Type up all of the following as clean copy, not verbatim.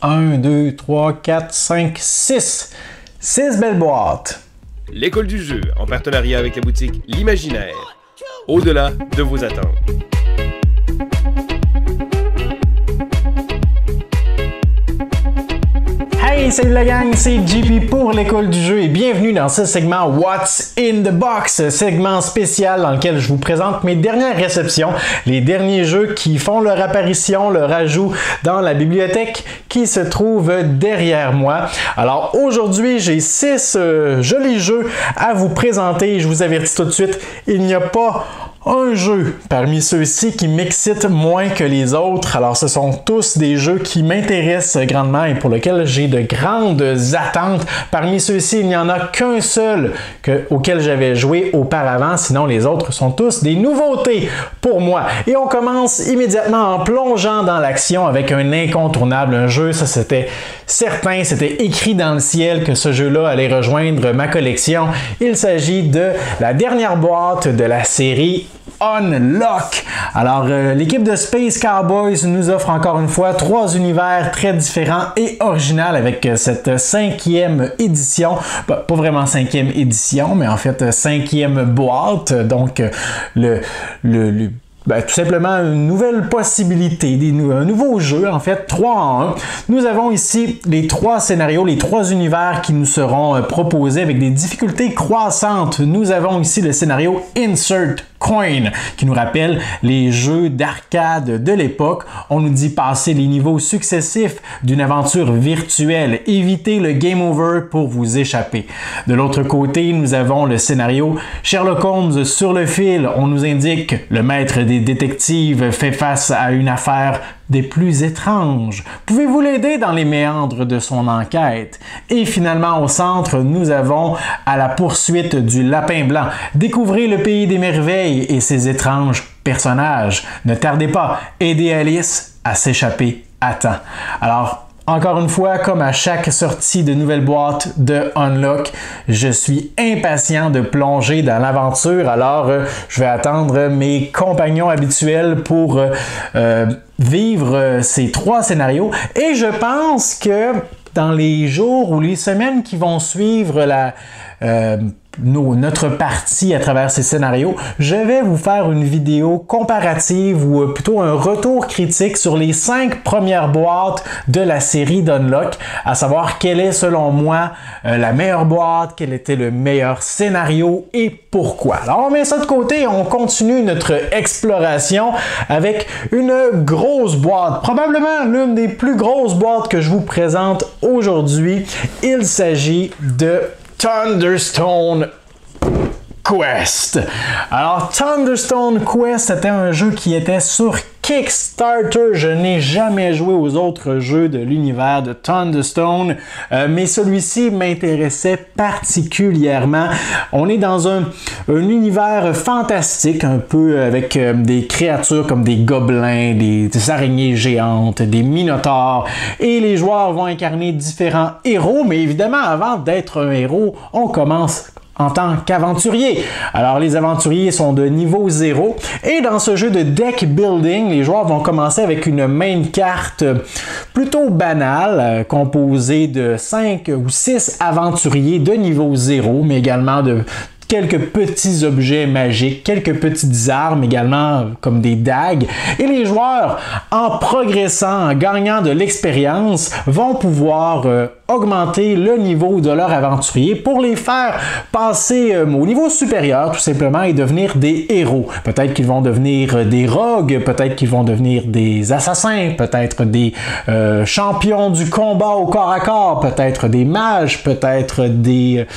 1, 2, 3, 4, 5, 6. 6 belles boîtes. L'école du jeu, en partenariat avec la boutique L'Imaginaire. Au-delà de vos attentes. Hey, salut la gang, c'est JP pour l'école du jeu et bienvenue dans ce segment What's in the Box, segment spécial dans lequel je vous présente mes dernières réceptions, les derniers jeux qui font leur apparition, leur ajout dans la bibliothèque qui se trouve derrière moi. Alors aujourd'hui, j'ai 6 jolis jeux à vous présenter. Je vous avertis tout de suite, il n'y a pas un jeu parmi ceux-ci qui m'excite moins que les autres. Alors ce sont tous des jeux qui m'intéressent grandement et pour lesquels j'ai de grandes attentes. Parmi ceux-ci, il n'y en a qu'un seul auquel j'avais joué auparavant, sinon les autres sont tous des nouveautés pour moi. Et on commence immédiatement en plongeant dans l'action avec un incontournable, un jeu, ça c'était certain, c'était écrit dans le ciel que ce jeu-là allait rejoindre ma collection. Il s'agit de la dernière boîte de la série Unlock. Alors, l'équipe de Space Cowboys nous offre encore une fois 3 univers très différents et originaux avec cette 5e édition. Pas vraiment 5e édition, mais en fait 5e boîte. Donc, tout simplement une nouvelle possibilité, un nouveau jeu, en fait, 3 en 1. Nous avons ici les 3 scénarios, les 3 univers qui nous seront proposés avec des difficultés croissantes. Nous avons ici le scénario Insert Coin, qui nous rappelle les jeux d'arcade de l'époque. On nous dit passer les niveaux successifs d'une aventure virtuelle, éviter le game over pour vous échapper. De l'autre côté, nous avons le scénario Sherlock Holmes sur le fil. On nous indique le maître des détectives fait face à une affaire des plus étranges. Pouvez-vous l'aider dans les méandres de son enquête? Et finalement, au centre, nous avons à la poursuite du lapin blanc. Découvrez le pays des merveilles et ses étranges personnages. Ne tardez pas, aidez Alice à s'échapper à temps. Alors, encore une fois, comme à chaque sortie de nouvelle boîte de Unlock, je suis impatient de plonger dans l'aventure. Alors, je vais attendre mes compagnons habituels pour vivre ces 3 scénarios. Et je pense que dans les jours ou les semaines qui vont suivre notre partie à travers ces scénarios, je vais vous faire une vidéo comparative ou plutôt un retour critique sur les 5 premières boîtes de la série d'Unlock, à savoir quelle est selon moi la meilleure boîte, quel était le meilleur scénario et pourquoi. Alors on met ça de côté et on continue notre exploration avec une grosse boîte, probablement l'une des plus grosses boîtes que je vous présente aujourd'hui. Il s'agit de Thunderstone Quest. Alors, Thunderstone Quest, c'était un jeu qui était sur Kickstarter. Je n'ai jamais joué aux autres jeux de l'univers de Thunderstone, mais celui-ci m'intéressait particulièrement. On est dans un univers fantastique, un peu avec des créatures comme des gobelins, des araignées géantes, des minotaures, et les joueurs vont incarner différents héros, mais évidemment, avant d'être un héros, on commence en tant qu'aventurier. Alors, les aventuriers sont de niveau 0 et dans ce jeu de deck building, les joueurs vont commencer avec une main carte plutôt banale, composée de 5 ou 6 aventuriers de niveau 0, mais également de quelques petits objets magiques, quelques petites armes également comme des dagues. Et les joueurs, en progressant, en gagnant de l'expérience, vont pouvoir augmenter le niveau de leur aventurier pour les faire passer au niveau supérieur tout simplement et devenir des héros. Peut-être qu'ils vont devenir des rogues, peut-être qu'ils vont devenir des assassins, peut-être des champions du combat au corps à corps, peut-être des mages, peut-être des...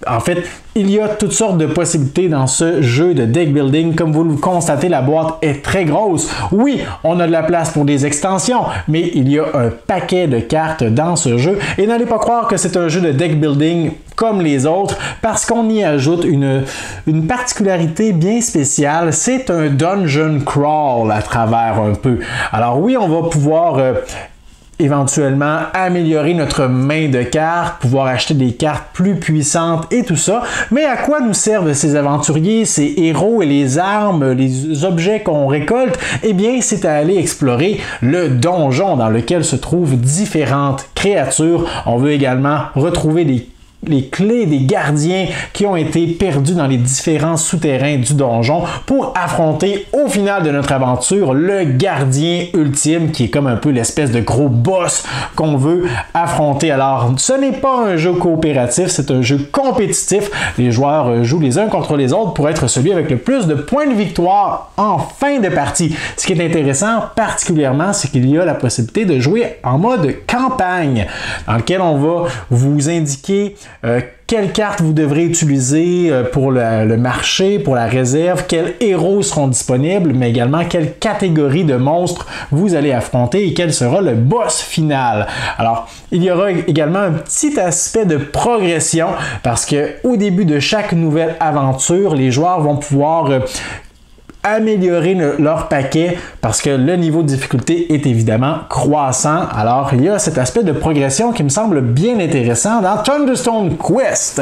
En fait, il y a toutes sortes de possibilités dans ce jeu de deck building. Comme vous le constatez, la boîte est très grosse. Oui, on a de la place pour des extensions, mais il y a un paquet de cartes dans ce jeu. Et n'allez pas croire que c'est un jeu de deck building comme les autres, parce qu'on y ajoute une particularité bien spéciale. C'est un dungeon crawl à travers un peu. Alors oui, on va pouvoir éventuellement améliorer notre main de cartes, pouvoir acheter des cartes plus puissantes et tout ça. Mais à quoi nous servent ces aventuriers, ces héros et les armes, les objets qu'on récolte? Eh bien, c'est à aller explorer le donjon dans lequel se trouvent différentes créatures. On veut également retrouver les clés des gardiens qui ont été perdus dans les différents souterrains du donjon pour affronter au final de notre aventure le gardien ultime qui est comme un peu l'espèce de gros boss qu'on veut affronter. Alors, ce n'est pas un jeu coopératif, c'est un jeu compétitif. Les joueurs jouent les uns contre les autres pour être celui avec le plus de points de victoire en fin de partie. Ce qui est intéressant particulièrement, c'est qu'il y a la possibilité de jouer en mode campagne dans lequel on va vous indiquer quelles cartes vous devrez utiliser pour le marché, pour la réserve, quels héros seront disponibles, mais également quelle catégorie de monstres vous allez affronter et quel sera le boss final. Alors, il y aura également un petit aspect de progression parce que au début de chaque nouvelle aventure, les joueurs vont pouvoir améliorer leur paquet parce que le niveau de difficulté est évidemment croissant. Alors, il y a cet aspect de progression qui me semble bien intéressant dans Thunderstone Quest.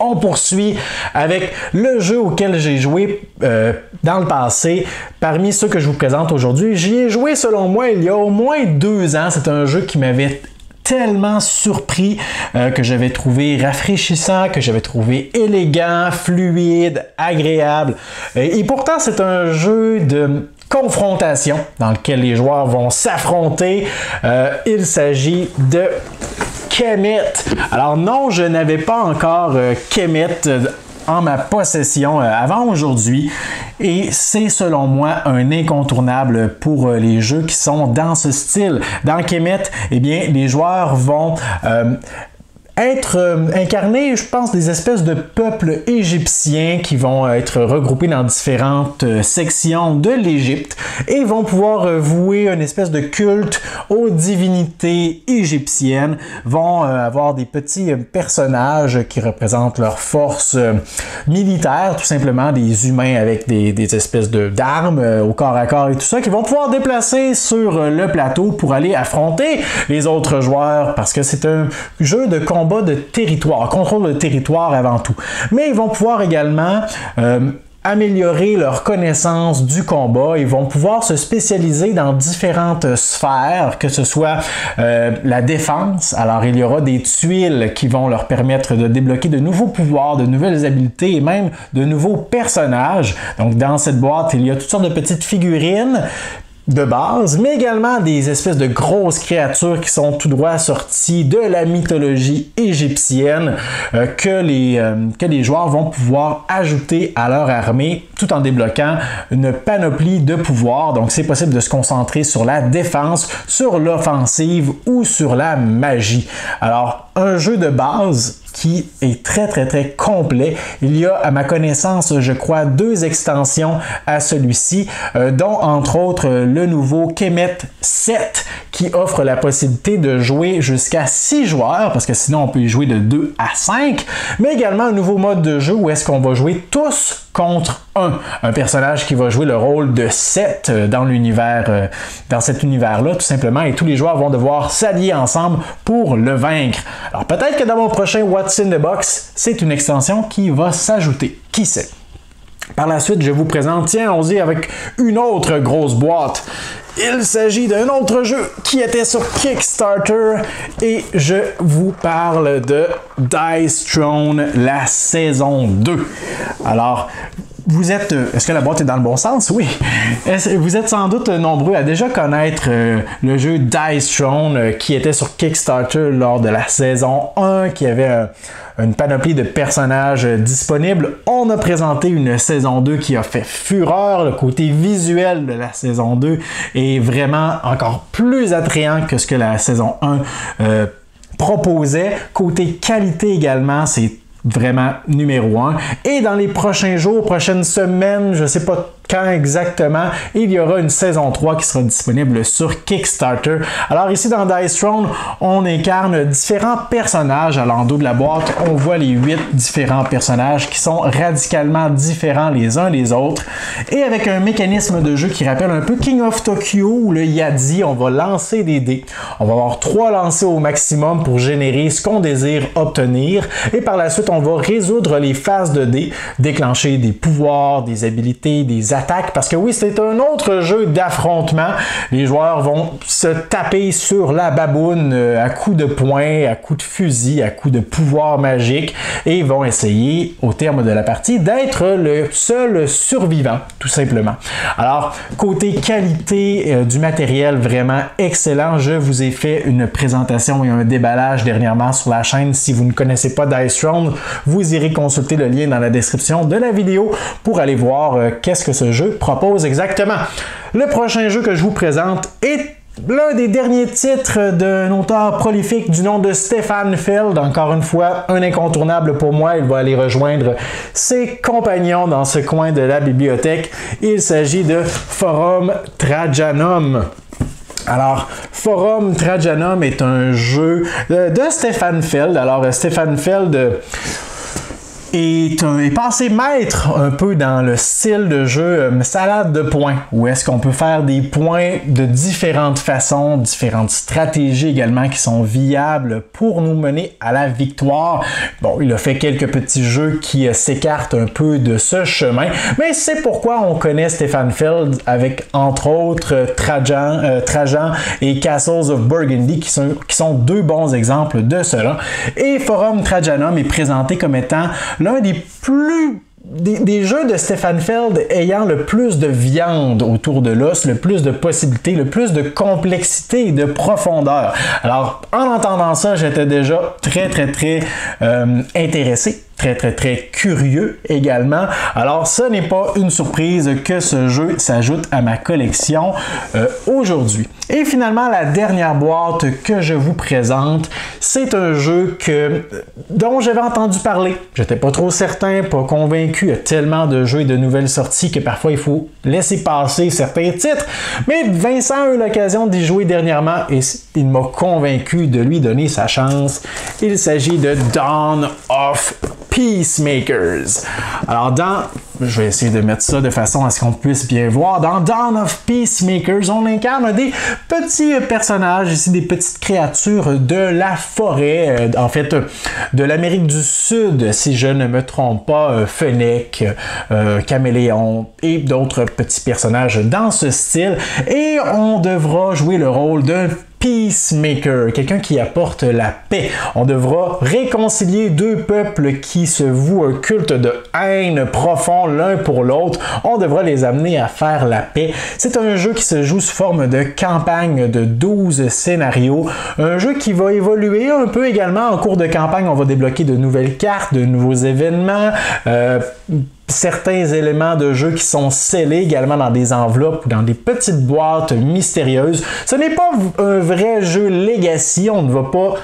On poursuit avec le jeu auquel j'ai joué dans le passé. Parmi ceux que je vous présente aujourd'hui, j'y ai joué selon moi il y a au moins 2 ans. C'est un jeu qui m'avait tellement surpris, que j'avais trouvé rafraîchissant, que j'avais trouvé élégant, fluide, agréable. Et pourtant, c'est un jeu de confrontation dans lequel les joueurs vont s'affronter. Il s'agit de Kemet. Alors non, je n'avais pas encore Kemet en ma possession avant aujourd'hui et c'est selon moi un incontournable pour les jeux qui sont dans ce style. Dans Kemet, eh bien, les joueurs vont être incarnés, je pense, des espèces de peuples égyptiens qui vont être regroupés dans différentes sections de l'Égypte et vont pouvoir vouer une espèce de culte aux divinités égyptiennes, vont avoir des petits personnages qui représentent leurs forces militaires, tout simplement des humains avec des espèces d'armes au corps à corps et tout ça, qui vont pouvoir déplacer sur le plateau pour aller affronter les autres joueurs parce que c'est un jeu de combat de territoire, contrôle de territoire avant tout. Mais ils vont pouvoir également améliorer leur connaissance du combat. Ils vont pouvoir se spécialiser dans différentes sphères, que ce soit la défense. Alors, il y aura des tuiles qui vont leur permettre de débloquer de nouveaux pouvoirs, de nouvelles habiletés et même de nouveaux personnages. Donc, dans cette boîte, il y a toutes sortes de petites figurines de base, mais également des espèces de grosses créatures qui sont tout droit sorties de la mythologie égyptienne que les joueurs vont pouvoir ajouter à leur armée tout en débloquant une panoplie de pouvoirs. Donc c'est possible de se concentrer sur la défense, sur l'offensive ou sur la magie. Alors un jeu de base qui est très complet. Il y a, à ma connaissance, je crois, 2 extensions à celui-ci, dont entre autres le nouveau Kemet 7 qui offre la possibilité de jouer jusqu'à 6 joueurs, parce que sinon on peut y jouer de 2 à 5, mais également un nouveau mode de jeu où est-ce qu'on va jouer tous contre un personnage qui va jouer le rôle de Seth dans l'univers, dans cet univers-là, tout simplement, et tous les joueurs vont devoir s'allier ensemble pour le vaincre. Alors peut-être que dans mon prochain What's in the Box, c'est une extension qui va s'ajouter. Qui sait? Par la suite, je vous présente, tiens, on dit avec une autre grosse boîte. Il s'agit d'un autre jeu qui était sur Kickstarter et je vous parle de Dice Throne, la saison 2. Alors, est-ce que la boîte est dans le bon sens? Oui. Vous êtes sans doute nombreux à déjà connaître le jeu Dice Throne qui était sur Kickstarter lors de la saison 1, qui avait une panoplie de personnages disponibles. On a présenté une saison 2 qui a fait fureur. Le côté visuel de la saison 2 est vraiment encore plus attrayant que ce que la saison 1 proposait. Côté qualité également, c'est vraiment numéro 1. Et dans les prochains jours, prochaines semaines, je ne sais pas quand exactement il y aura une saison 3 qui sera disponible sur Kickstarter. Alors ici dans Dice Throne, on incarne différents personnages. Alors en dos de la boîte, on voit les 8 différents personnages qui sont radicalement différents les uns des autres et avec un mécanisme de jeu qui rappelle un peu King of Tokyo où le Yadi, on va lancer des dés. On va avoir 3 lancés au maximum pour générer ce qu'on désire obtenir et par la suite, on va résoudre les phases de dés, déclencher des pouvoirs, des habilités, des attaques, parce que oui, c'est un autre jeu d'affrontement. Les joueurs vont se taper sur la baboune à coups de poing, à coups de fusil, à coups de pouvoir magique et vont essayer, au terme de la partie, d'être le seul survivant, tout simplement. Alors, côté qualité du matériel, vraiment excellent. Je vous ai fait une présentation et un déballage dernièrement sur la chaîne. Si vous ne connaissez pas Dice Throne, vous irez consulter le lien dans la description de la vidéo pour aller voir qu'est-ce que ce jeu propose exactement. Le prochain jeu que je vous présente est l'un des derniers titres d'un auteur prolifique du nom de Stefan Feld. Encore une fois, un incontournable pour moi. Il va aller rejoindre ses compagnons dans ce coin de la bibliothèque. Il s'agit de Forum Trajanum. Alors, Forum Trajanum est un jeu de Stefan Feld. Alors, Stefan Feld est passé maître un peu dans le style de jeu salade de points, où est-ce qu'on peut faire des points de différentes façons, différentes stratégies également qui sont viables pour nous mener à la victoire. Bon, il a fait quelques petits jeux qui s'écartent un peu de ce chemin, mais c'est pourquoi on connaît Stefan Feld avec entre autres Trajan et Castles of Burgundy qui sont 2 bons exemples de cela. Et Forum Trajanum est présenté comme étant l'un des jeux de Stefan Feld ayant le plus de viande autour de l'os, le plus de possibilités, le plus de complexité et de profondeur. Alors, en entendant ça, j'étais déjà très intéressé. Très curieux également. Alors, ce n'est pas une surprise que ce jeu s'ajoute à ma collection aujourd'hui. Et finalement, la dernière boîte que je vous présente, c'est un jeu dont j'avais entendu parler. J'étais pas trop certain, pas convaincu. Il y a tellement de jeux et de nouvelles sorties que parfois il faut laisser passer certains titres. Mais Vincent a eu l'occasion d'y jouer dernièrement et il m'a convaincu de lui donner sa chance. Il s'agit de Dawn of Peacemakers. Alors, je vais essayer de mettre ça de façon à ce qu'on puisse bien voir. Dans Dawn of Peacemakers, on incarne des petits personnages, ici des petites créatures de la forêt, en fait, de l'Amérique du Sud, si je ne me trompe pas, Fennec, Caméléon et d'autres petits personnages dans ce style. Et on devra jouer le rôle d'un Peacemaker, quelqu'un qui apporte la paix. On devra réconcilier 2 peuples qui se vouent un culte de haine profond l'un pour l'autre. On devra les amener à faire la paix. C'est un jeu qui se joue sous forme de campagne de 12 scénarios. Un jeu qui va évoluer un peu également en cours de campagne. On va débloquer de nouvelles cartes, de nouveaux événements. Certains éléments de jeu qui sont scellés également dans des enveloppes ou dans des petites boîtes mystérieuses. Ce n'est pas un vrai jeu Legacy, on ne va pas,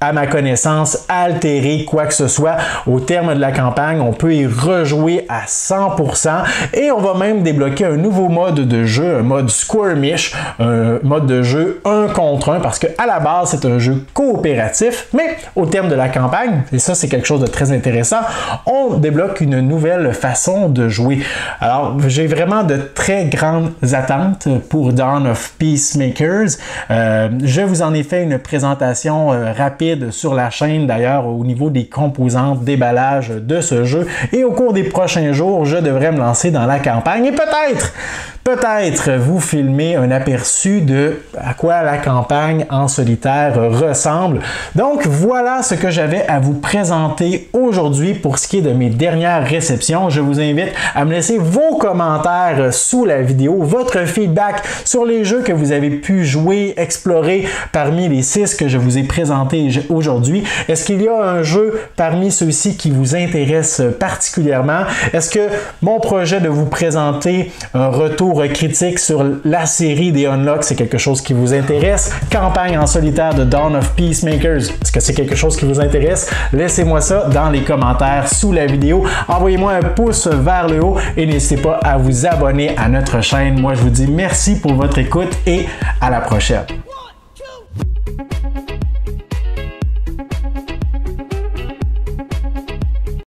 à ma connaissance, altérer quoi que ce soit. Au terme de la campagne, on peut y rejouer à 100% et on va même débloquer un nouveau mode de jeu, un mode Skirmish, un mode de jeu 1 contre 1 parce qu'à la base, c'est un jeu coopératif, mais au terme de la campagne, et ça c'est quelque chose de très intéressant, on débloque une nouvelle façon de jouer. Alors, j'ai vraiment de très grandes attentes pour Dawn of Peacemakers. Je vous en ai fait une présentation rapide sur la chaîne d'ailleurs au niveau des composantes déballage de ce jeu et au cours des prochains jours je devrais me lancer dans la campagne et peut-être vous filmer un aperçu de à quoi la campagne en solitaire ressemble. Donc voilà ce que j'avais à vous présenter aujourd'hui pour ce qui est de mes dernières réceptions. Je vous invite à me laisser vos commentaires sous la vidéo, votre feedback sur les jeux que vous avez pu jouer, explorer parmi les 6 que je vous ai présentés aujourd'hui. Est-ce qu'il y a un jeu parmi ceux-ci qui vous intéresse particulièrement? Est-ce que mon projet de vous présenter un retour retour critique sur la série des Unlock, c'est quelque chose qui vous intéresse. Campagne en solitaire de Dawn of Peacemakers, est-ce que c'est quelque chose qui vous intéresse? Laissez-moi ça dans les commentaires sous la vidéo. Envoyez-moi un pouce vers le haut et n'hésitez pas à vous abonner à notre chaîne. Moi, je vous dis merci pour votre écoute et à la prochaine.